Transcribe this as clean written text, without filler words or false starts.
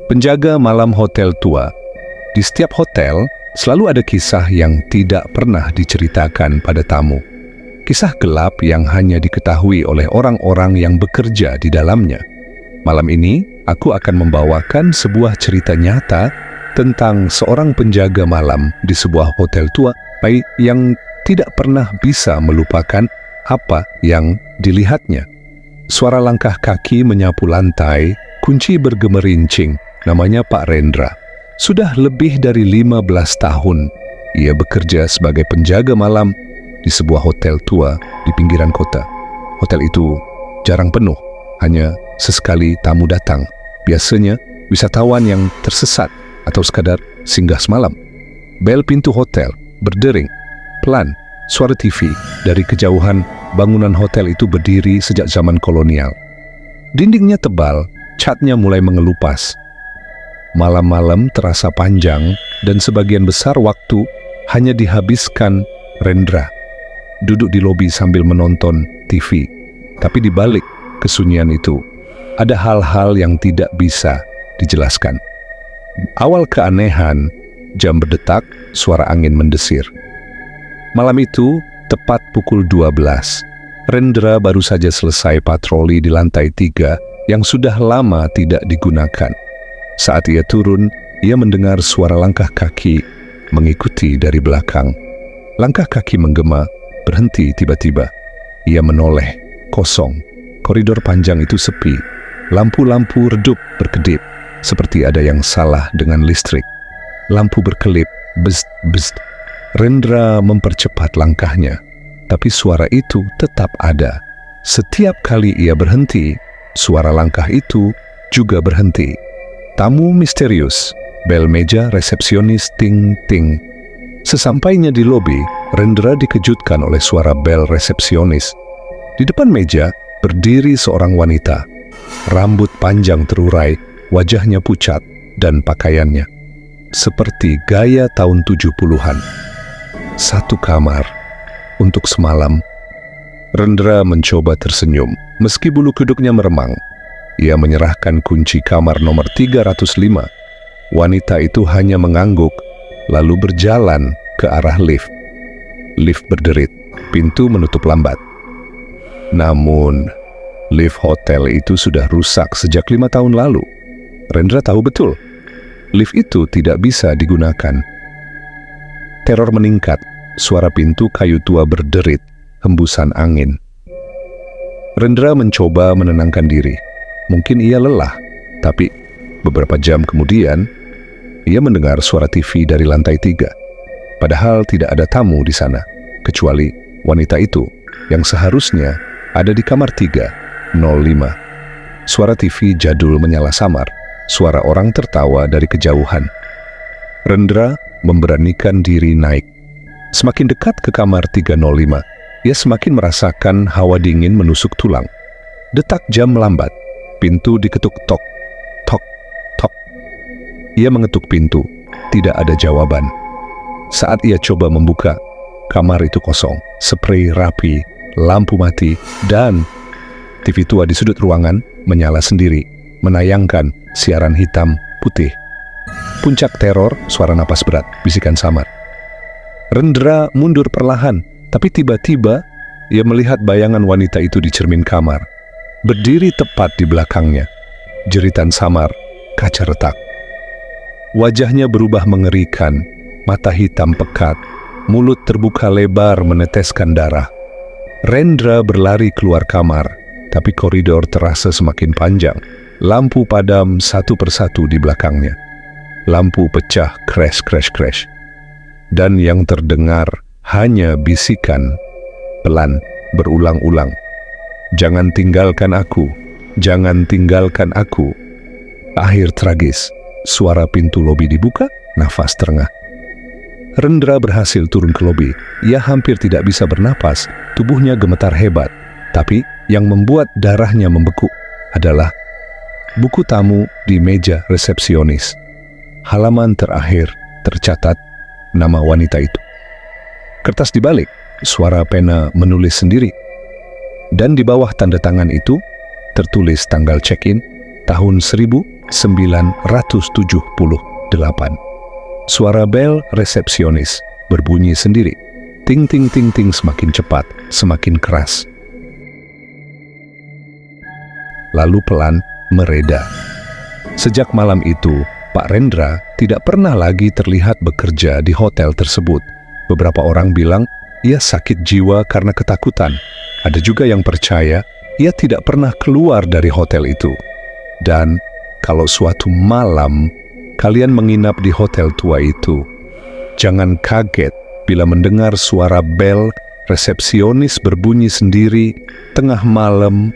Penjaga malam hotel tua. Di setiap hotel, selalu ada kisah yang tidak pernah diceritakan pada tamu. Kisah gelap yang hanya diketahui oleh orang-orang yang bekerja di dalamnya. Malam ini, aku akan membawakan sebuah cerita nyata tentang seorang penjaga malam di sebuah hotel tua yang tidak pernah bisa melupakan apa yang dilihatnya. Suara langkah kaki menyapu lantai, kunci bergemerincing. Namanya Pak Rendra. Sudah lebih dari 15 tahun, ia bekerja sebagai penjaga malam di sebuah hotel tua di pinggiran kota. Hotel itu jarang penuh, hanya sesekali tamu datang. Biasanya wisatawan yang tersesat atau sekadar singgah semalam. Bel pintu hotel berdering. Pelan, suara TV dari kejauhan. Bangunan hotel itu berdiri sejak zaman kolonial. Dindingnya tebal, catnya mulai mengelupas. Malam-malam terasa panjang dan sebagian besar waktu hanya dihabiskan Rendra duduk di lobi sambil menonton TV. Tapi di balik kesunyian itu ada hal-hal yang tidak bisa dijelaskan. Awal keanehan, jam berdetak, suara angin mendesir. Malam itu tepat pukul 12. Rendra baru saja selesai patroli di lantai 3 yang sudah lama tidak digunakan. Saat ia turun, ia mendengar suara langkah kaki mengikuti dari belakang. Langkah kaki menggema, berhenti tiba-tiba. Ia menoleh, kosong. Koridor panjang itu sepi. Lampu-lampu redup berkedip, seperti ada yang salah dengan listrik. Lampu berkelip, bzzt, bzzt. Rendra mempercepat langkahnya, tapi suara itu tetap ada. Setiap kali ia berhenti, suara langkah itu juga berhenti. Tamu misterius, bel meja resepsionis ting-ting. Sesampainya di lobi, Rendra dikejutkan oleh suara bel resepsionis. Di depan meja berdiri seorang wanita. Rambut panjang terurai, wajahnya pucat, dan pakaiannya seperti gaya tahun 70-an. Satu kamar untuk semalam. Rendra mencoba tersenyum, meski bulu kuduknya meremang. Ia menyerahkan kunci kamar nomor 305. Wanita itu hanya mengangguk, lalu berjalan ke arah lift. Lift berderit, pintu menutup lambat. Namun, lift hotel itu sudah rusak sejak 5 tahun lalu. Rendra tahu betul, lift itu tidak bisa digunakan. Teror meningkat, suara pintu kayu tua berderit, hembusan angin. Rendra mencoba menenangkan diri. Mungkin ia lelah, tapi beberapa jam kemudian, ia mendengar suara TV dari lantai 3. Padahal tidak ada tamu di sana, kecuali wanita itu yang seharusnya ada di kamar 305. Suara TV jadul menyala samar, suara orang tertawa dari kejauhan. Rendra memberanikan diri naik. Semakin dekat ke kamar 305, ia semakin merasakan hawa dingin menusuk tulang. Detak jam melambat. Pintu diketuk tok, tok, tok. Ia mengetuk pintu, tidak ada jawaban. Saat ia coba membuka, kamar itu kosong, sprei rapi, lampu mati, dan TV tua di sudut ruangan menyala sendiri, menayangkan siaran hitam putih. Puncak teror, suara napas berat, bisikan samar. Rendra mundur perlahan, tapi tiba-tiba ia melihat bayangan wanita itu di cermin kamar. Berdiri tepat di belakangnya, jeritan samar, kaca retak. Wajahnya berubah mengerikan, mata hitam pekat, mulut terbuka lebar meneteskan darah. Rendra berlari keluar kamar, tapi koridor terasa semakin panjang. Lampu padam satu persatu di belakangnya. Lampu pecah, crash, crash, crash. Dan yang terdengar hanya bisikan, pelan, berulang-ulang. Jangan tinggalkan aku, jangan tinggalkan aku. Akhir tragis, suara pintu lobi dibuka, nafas terengah. Rendra berhasil turun ke lobi. Ia hampir tidak bisa bernapas, tubuhnya gemetar hebat. Tapi yang membuat darahnya membeku adalah buku tamu di meja resepsionis. Halaman terakhir tercatat nama wanita itu. Kertas dibalik, suara pena menulis sendiri. Dan di bawah tanda tangan itu tertulis tanggal check-in tahun 1999. Suara bel resepsionis berbunyi sendiri. Ting ting ting ting, semakin cepat, semakin keras. Lalu pelan mereda. Sejak malam itu, Pak Rendra tidak pernah lagi terlihat bekerja di hotel tersebut. Beberapa orang bilang ia sakit jiwa karena ketakutan. Ada juga yang percaya ia tidak pernah keluar dari hotel itu. Dan kalau suatu malam kalian menginap di hotel tua itu, jangan kaget bila mendengar suara bel resepsionis berbunyi sendiri tengah malam